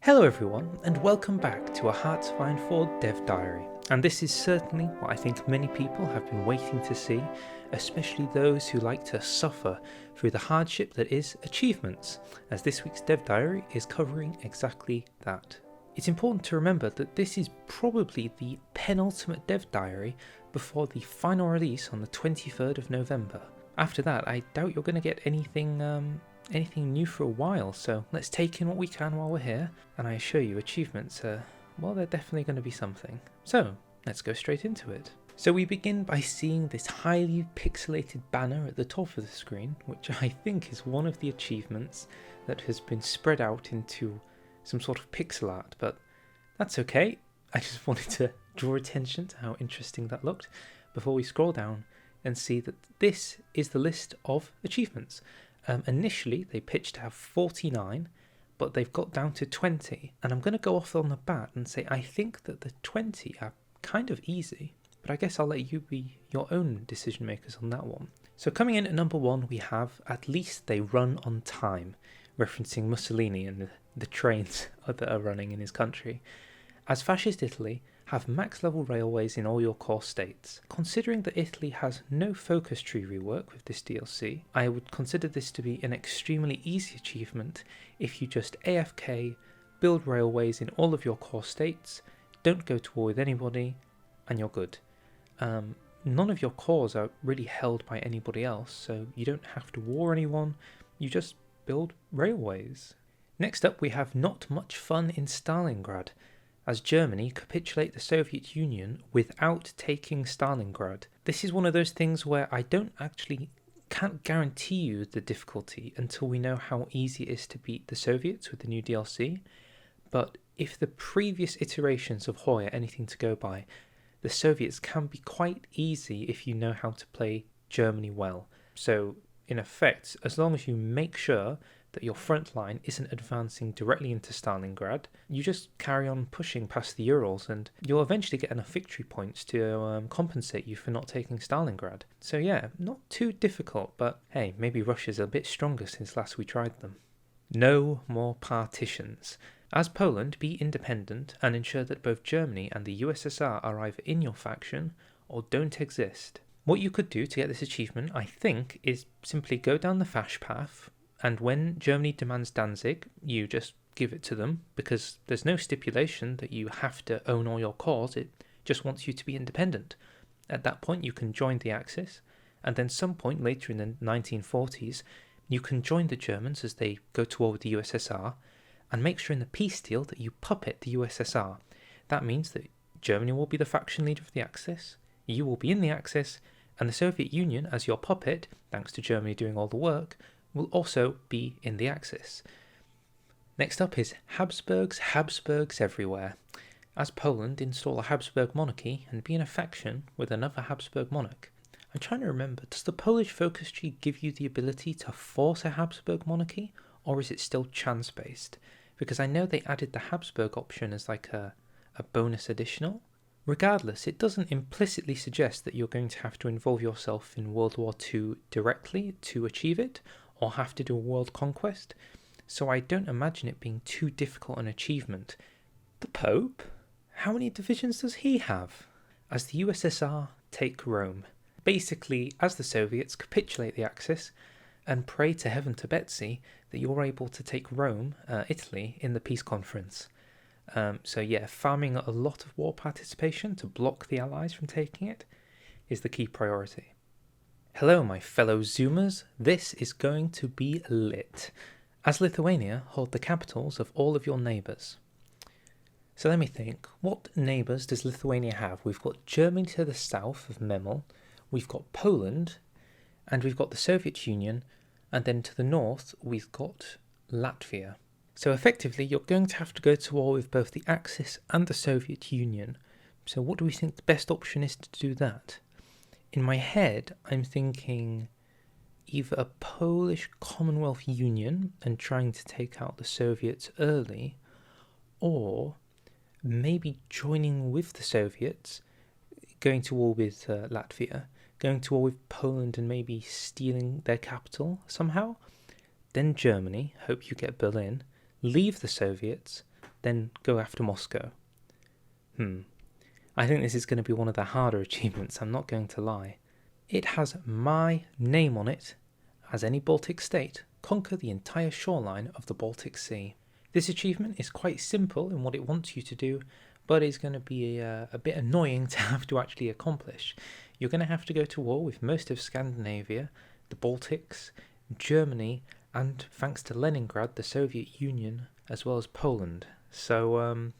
Hello everyone, and welcome back to a Hearts of Iron 4 Dev Diary. And this is certainly what I think many people have been waiting to see, especially those who like to suffer through the hardship that is achievements, as this week's Dev Diary is covering exactly that. It's important to remember that this is probably the penultimate Dev Diary before the final release on the 23rd of November. After that, I doubt you're going to get anything new for a while, so let's take in what we can while we're here, and I assure you achievements are, well, they're definitely going to be something. So let's go straight into it. So we begin by seeing this highly pixelated banner at the top of the screen, which I think is one of the achievements that has been spread out into some sort of pixel art, but that's okay. I just wanted to draw attention to how interesting that looked before we scroll down and see that this is the list of achievements. Initially, they pitched to have 49, but they've got down to 20. And I'm going to go off on the bat and say I think that the 20 are kind of easy, but I guess I'll let you be your own decision makers on that one. So coming in at number 1, we have at least they run on time, referencing Mussolini and the trains that are running in his country. As fascist Italy, have max level railways in all your core states. Considering that Italy has no focus tree rework with this DLC, I would consider this to be an extremely easy achievement if you just AFK, build railways in all of your core states, don't go to war with anybody, and you're good. None of your cores are really held by anybody else, so you don't have to war anyone, you just build railways. Next up we have not much fun in Stalingrad, as Germany capitulate the Soviet Union without taking Stalingrad. This is one of those things where I can't guarantee you the difficulty until we know how easy it is to beat the Soviets with the new DLC, but if the previous iterations of Hoi are anything to go by, the Soviets can be quite easy if you know how to play Germany well. So in effect, as long as you make sure that your front line isn't advancing directly into Stalingrad, you just carry on pushing past the Urals and you'll eventually get enough victory points to compensate you for not taking Stalingrad. So yeah, not too difficult, but hey, maybe Russia's a bit stronger since last we tried them. No more partitions. As Poland, be independent and ensure that both Germany and the USSR are either in your faction or don't exist. What you could do to get this achievement, I think, is simply go down the Fash path, and when Germany demands Danzig, you just give it to them, because there's no stipulation that you have to own all your cores, it just wants you to be independent. At that point you can join the Axis, and then some point later in the 1940s, you can join the Germans as they go to war with the USSR, and make sure in the peace deal that you puppet the USSR. That means that Germany will be the faction leader of the Axis, you will be in the Axis, and the Soviet Union, as your puppet, thanks to Germany doing all the work, will also be in the Axis. Next up is Habsburgs everywhere. As Poland, install a Habsburg monarchy and be in a faction with another Habsburg monarch. I'm trying to remember, does the Polish focus tree give you the ability to force a Habsburg monarchy, or is it still chance-based? Because I know they added the Habsburg option as like a bonus additional. Regardless, it doesn't implicitly suggest that you're going to have to involve yourself in World War II directly to achieve it, or have to do a world conquest, so I don't imagine it being too difficult an achievement. The Pope? How many divisions does he have? As the USSR take Rome. Basically, as the Soviets capitulate the Axis, and pray to heaven to Betsy that you're able to take Rome, Italy, in the peace conference. So yeah, farming a lot of war participation to block the Allies from taking it is the key priority. Hello my fellow Zoomers, this is going to be lit, as Lithuania hold the capitals of all of your neighbours. So let me think, what neighbours does Lithuania have? We've got Germany to the south of Memel, we've got Poland, and we've got the Soviet Union, and then to the north we've got Latvia. So effectively you're going to have to go to war with both the Axis and the Soviet Union. So what do we think the best option is to do that? In my head, I'm thinking either a Polish Commonwealth Union and trying to take out the Soviets early, or maybe joining with the Soviets, going to war with Latvia, going to war with Poland and maybe stealing their capital somehow, then Germany, hope you get Berlin, leave the Soviets, then go after Moscow. I think this is going to be one of the harder achievements, I'm not going to lie. It has my name on it. As any Baltic state, conquer the entire shoreline of the Baltic Sea. This achievement is quite simple in what it wants you to do, but is going to be a bit annoying to have to actually accomplish. You're going to have to go to war with most of Scandinavia, the Baltics, Germany, and thanks to Leningrad, the Soviet Union, as well as Poland. So,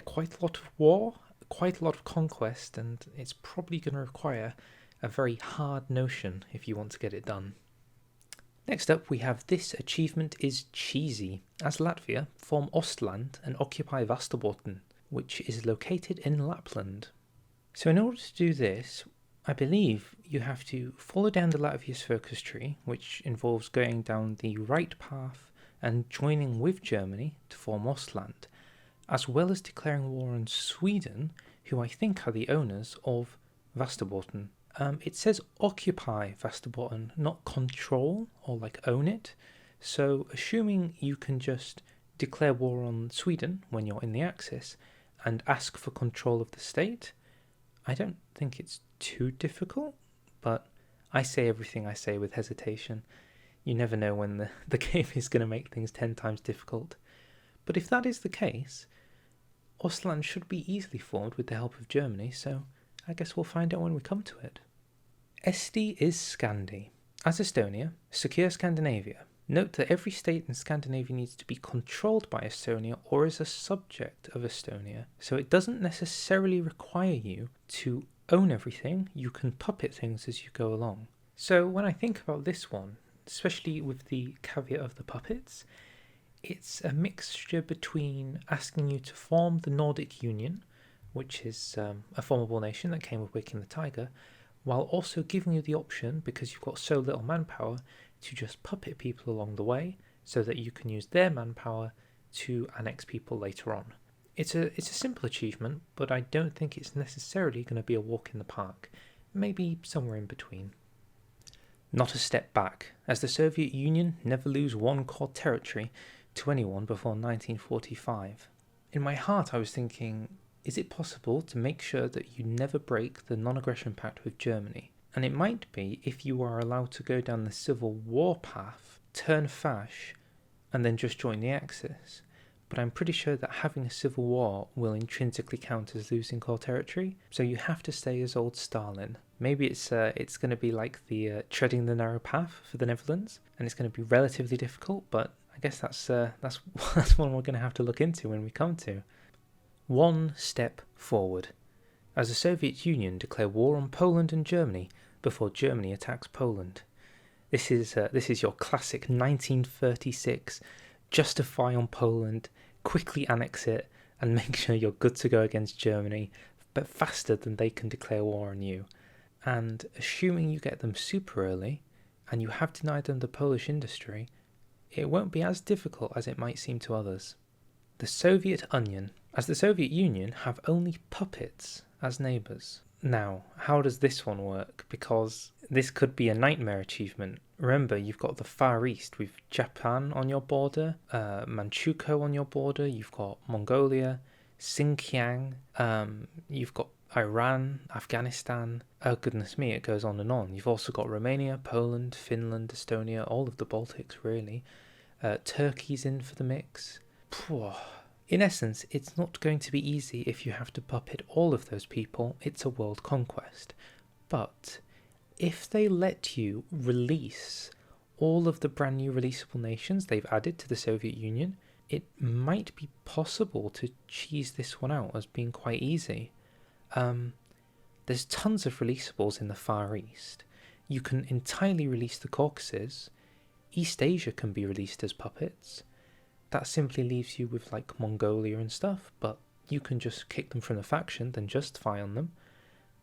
quite a lot of war, quite a lot of conquest, and it's probably going to require a very hard notion if you want to get it done. Next up, we have this achievement is cheesy, as Latvia form Ostland and occupy Västerbotten, which is located in Lapland. So in order to do this, I believe you have to follow down the Latvia's focus tree, which involves going down the right path and joining with Germany to form Ostland, as well as declaring war on Sweden, who I think are the owners of Västerbotten. It says occupy Västerbotten, not control or like own it. So assuming you can just declare war on Sweden when you're in the Axis and ask for control of the state, I don't think it's too difficult, but I say everything I say with hesitation. You never know when the game is going to make things 10 times difficult. But if that is the case, Ostland should be easily formed with the help of Germany, so I guess we'll find out when we come to it. Esti is Scandi. As Estonia, secure Scandinavia. Note that every state in Scandinavia needs to be controlled by Estonia or is a subject of Estonia, so it doesn't necessarily require you to own everything, you can puppet things as you go along. So when I think about this one, especially with the caveat of the puppets, it's a mixture between asking you to form the Nordic Union, which is a formable nation that came with Waking the Tiger, while also giving you the option, because you've got so little manpower, to just puppet people along the way so that you can use their manpower to annex people later on. It's a simple achievement, but I don't think it's necessarily going to be a walk in the park. Maybe somewhere in between. Not a step back, as the Soviet Union never lose one core territory to anyone before 1945. In my heart I was thinking, is it possible to make sure that you never break the non-aggression pact with Germany? And it might be if you are allowed to go down the civil war path, turn fash, and then just join the Axis. But I'm pretty sure that having a civil war will intrinsically count as losing core territory, so you have to stay as old Stalin. Maybe it's going to be like the treading the narrow path for the Netherlands, and it's going to be relatively difficult, but I guess that's one we're going to have to look into when we come to. One step forward. As the Soviet Union declare war on Poland and Germany before Germany attacks Poland. This is your classic 1936 justify on Poland, quickly annex it, and make sure you're good to go against Germany, but faster than they can declare war on you. And assuming you get them super early, and you have denied them the Polish industry, it won't be as difficult as it might seem to others. The Soviet Onion. As the Soviet Union have only puppets as neighbours. Now, how does this one work? Because this could be a nightmare achievement. Remember, you've got the Far East with Japan on your border, Manchukuo on your border, you've got Mongolia, Xinjiang, you've got Iran, Afghanistan. Oh goodness me, it goes on and on. You've also got Romania, Poland, Finland, Estonia, all of the Baltics really. Turkey's in for the mix. In essence, it's not going to be easy if you have to puppet all of those people. It's a world conquest. But if they let you release all of the brand new releasable nations they've added to the Soviet Union, it might be possible to cheese this one out as being quite easy. There's tons of releasables in the Far East. You can entirely release the Caucasus. East Asia can be released as puppets. That simply leaves you with like Mongolia and stuff, but you can just kick them from the faction, then justify on them.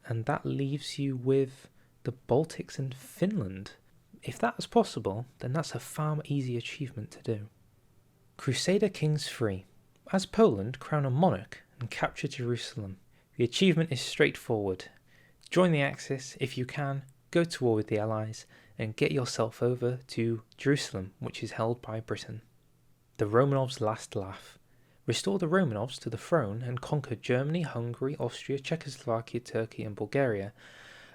And that leaves you with the Baltics and Finland. If that is possible, then that's a far easy achievement to do. Crusader Kings 3. As Poland, crown a monarch and capture Jerusalem. The achievement is straightforward. Join the Axis if you can, go to war with the Allies, and get yourself over to Jerusalem, which is held by Britain. The Romanovs' last laugh. restore the Romanovs to the throne, and conquer Germany, Hungary, Austria, Czechoslovakia, Turkey, and Bulgaria.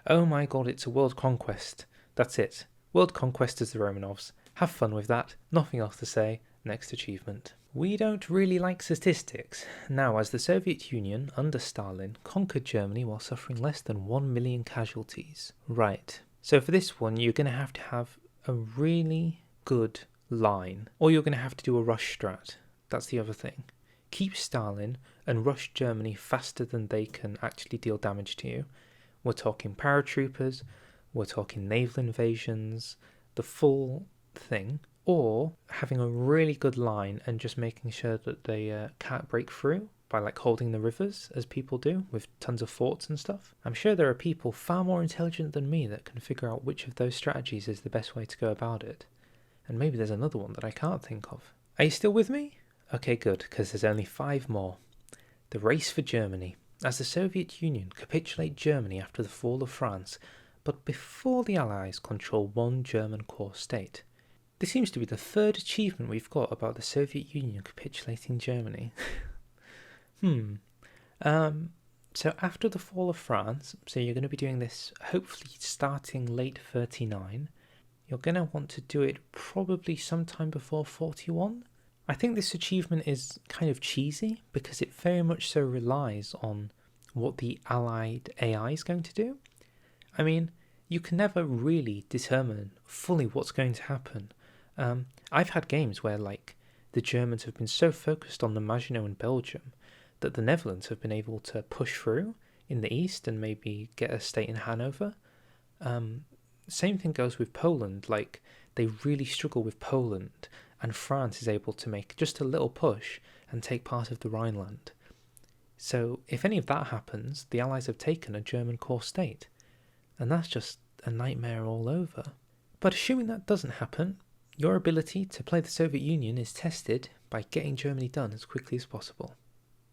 Oh my god, it's a world conquest. That's it. World conquest as the Romanovs. Have fun with that. Nothing else to say. Next achievement. We don't really like statistics. Now, as the Soviet Union, under Stalin, conquered Germany while suffering less than 1 million casualties. Right. So for this one, you're going to have a really good line, or you're going to have to do a rush strat. That's the other thing. Keep Stalin and rush Germany faster than they can actually deal damage to you. We're talking paratroopers, we're talking naval invasions, the full thing, or having a really good line and just making sure that they can't break through by like holding the rivers as people do with tons of forts and stuff. I'm sure there are people far more intelligent than me that can figure out which of those strategies is the best way to go about it. And maybe there's another one that I can't think of. Are you still with me? Okay, good, because there's only 5 more. The race for Germany. As the Soviet Union capitulate Germany after the fall of France, but before the Allies control one German core state. This seems to be the 3rd achievement we've got about the Soviet Union capitulating Germany. So after the fall of France, so you're going to be doing this hopefully starting late 39, you're going to want to do it probably sometime before 41. I think this achievement is kind of cheesy because it very much so relies on what the Allied AI is going to do. I mean, you can never really determine fully what's going to happen. I've had games where like the Germans have been so focused on the Maginot in Belgium that the Netherlands have been able to push through in the east and maybe get a state in Hanover. Same thing goes with Poland. Like they really struggle with Poland, and France is able to make just a little push and take part of the Rhineland. So if any of that happens, the Allies have taken a German core state, and that's just a nightmare all over. But assuming that doesn't happen, your ability to play the Soviet Union is tested by getting Germany done as quickly as possible.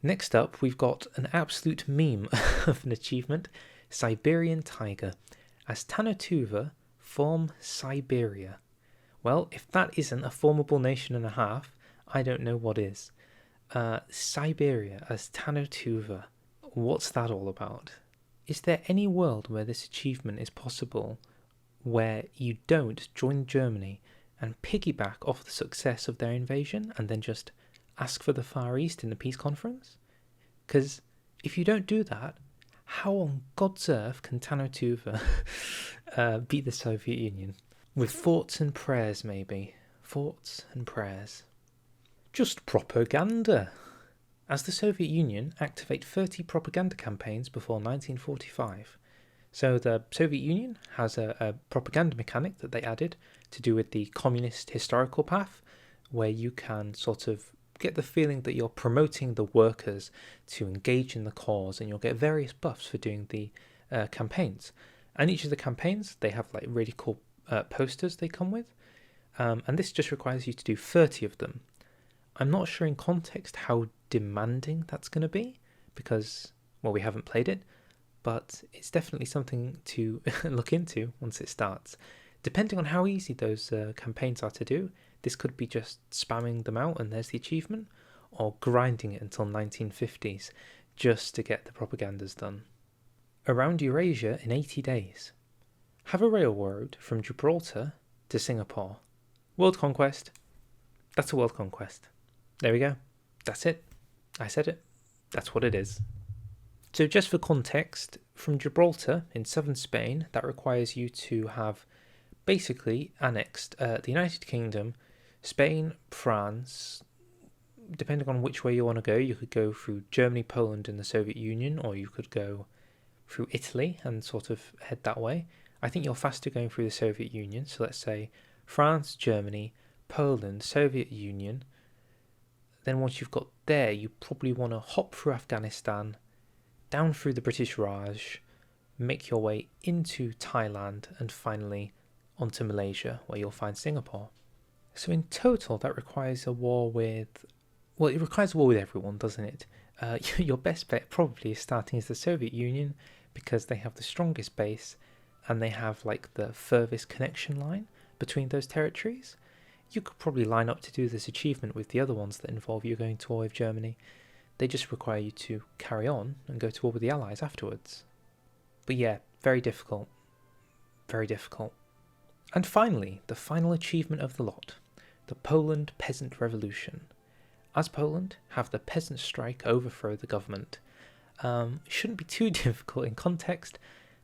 Next up, we've got an absolute meme of an achievement, Siberian Tiger. As Tanatuva form Siberia. Well, if that isn't a formidable nation and a half, I don't know what is. Siberia as Tanatuva. What's that all about? Is there any world where this achievement is possible where you don't join Germany and piggyback off the success of their invasion and then just ask for the Far East in the peace conference? Because if you don't do that, how on God's earth can Tanatuva beat the Soviet Union? With forts and prayers, maybe. Forts and prayers. Just propaganda. As the Soviet Union activate 30 propaganda campaigns before 1945. So the Soviet Union has a propaganda mechanic that they added to do with the communist historical path, where you can sort of get the feeling that you're promoting the workers to engage in the cause, and you'll get various buffs for doing the campaigns. And each of the campaigns, they have like really cool posters they come with, and this just requires you to do 30 of them. I'm not sure in context how demanding that's going to be, because, well, we haven't played it, but it's definitely something to look into once it starts. Depending on how easy those campaigns are to do, this could be just spamming them out and there's the achievement, or grinding it until 1950s just to get the propagandas done. Around Eurasia in 80 days. Have a railroad from Gibraltar to Singapore. World conquest. That's a world conquest. There we go. That's it. I said it. That's what it is. So just for context, from Gibraltar in southern Spain, that requires you to have basically annexed the United Kingdom, Spain, France. Depending on which way you want to go, you could go through Germany, Poland and the Soviet Union, or you could go through Italy and sort of head that way. I think you're faster going through the Soviet Union, so let's say France, Germany, Poland, Soviet Union. Then once you've got there, you probably want to hop through Afghanistan, down through the British Raj, make your way into Thailand, and finally onto Malaysia, where you'll find Singapore. So in total, that requires a war with... Well, it requires a war with everyone, doesn't it? Your best bet probably is starting as the Soviet Union, because they have the strongest base, and they have like the furthest connection line between those territories. you could probably line up to do this achievement with the other ones that involve you going to war with Germany. They just require you to carry on and go to war with the Allies afterwards. But yeah, very difficult. Very difficult. And finally, the final achievement of the lot, the Poland Peasant Revolution. As Poland, have the peasants strike overthrow the government. Shouldn't be too difficult in context,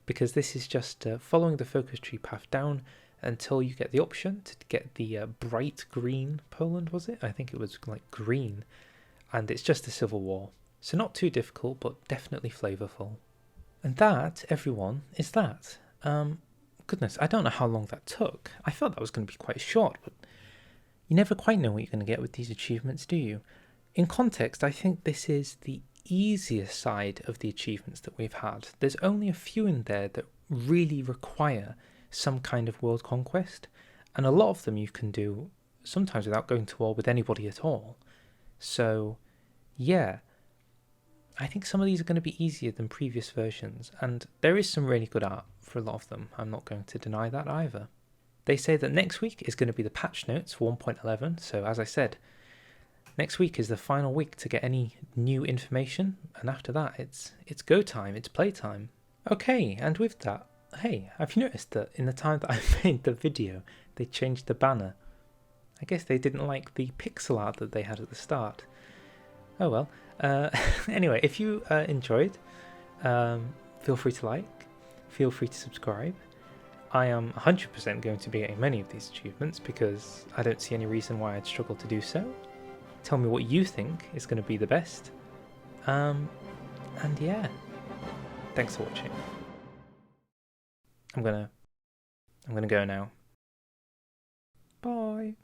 because this is just following the focus tree path down until you get the option to get the bright green Poland, was it? I think it was like green, and it's just a civil war. So not too difficult, but definitely flavourful. And that, everyone, is that. Goodness, I don't know how long that took. I thought that was going to be quite short, but you never quite know what you're going to get with these achievements, do you? In context, I think this is the easiest side of the achievements that we've had. There's only a few in there that really require some kind of world conquest, and a lot of them you can do sometimes without going to war with anybody at all. So yeah, I think some of these are going to be easier than previous versions, and there is some really good art for a lot of them. I'm not going to deny that either. They say that next week is going to be the patch notes for 1.11, so as I said, next week is the final week to get any new information, and after that it's go time, it's play time. Okay, and with that, hey, have you noticed that in the time that I made the video, they changed the banner? I guess they didn't like the pixel art that they had at the start. Oh well. Anyway, if you enjoyed, feel free to like, feel free to subscribe. I am 100% going to be getting many of these achievements because I don't see any reason why I'd struggle to do so. Tell me what you think is going to be the best. And yeah, thanks for watching. I'm gonna go now. Bye.